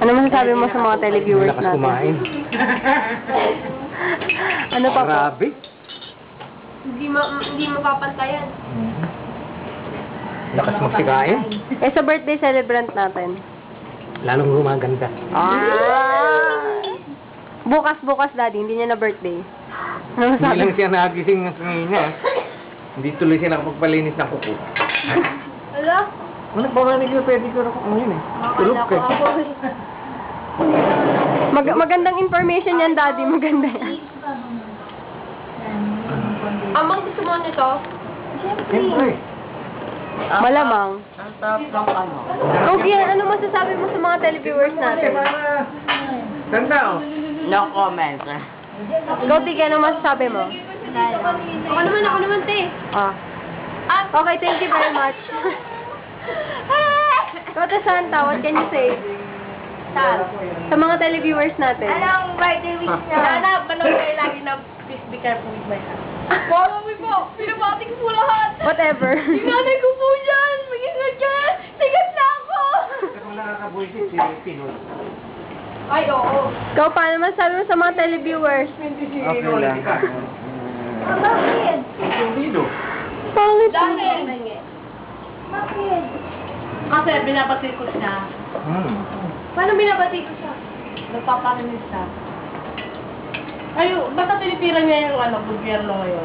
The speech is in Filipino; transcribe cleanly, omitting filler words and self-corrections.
Ano masasabi mo sa mga televiewers Lakas natin? kumain. Ano pa po? Grabe. Hindi mapapantayan. Lakas magsikain. Eh, sa birthday celebrant natin. Lalong gumaganda. Bukas, daddy. Hindi niya na birthday. Ano Hindi lang masasabi? siya nagising ng ngayon. Hindi tuloy siya nakapagpalinis ng kuko. Hala? Ano ba nga nila pwede ko ako ngayon eh? Tulog ka. Magandang information yan, daddy. Maganda yan. Amang gusto mo nito? Siyempre. Malamang. Ang sarap ng ano. Okay, ano masasabi mo sa mga televiewers natin? Tanda oh. No comment. Ikaw, Tika, ano masasabi mo? Ako naman, te. Okay, thank you very much. Kote Santa, what can you say? Sa mga televiewers natin. Anong birthday wish niya? Sana, panood kayo lagi na Please Be Careful With My Heart. Follow me po! Pinabati ko po lahat! Whatever. Yung nanay ko po dyan! Mag-ingat ka! Sigat na ako! Kung nakakabuisit si Pinoy. Ay, oo. Ikaw, paano masasabi mo sa mga televiewers? Okay lang. Bakit? Pangit. Dahil. Bakit? Kasi binabati ko siya. Paano binabati ko siya? Nagpaparinig siya. Ay, basta tinitira niya yung gobyerno ngayon.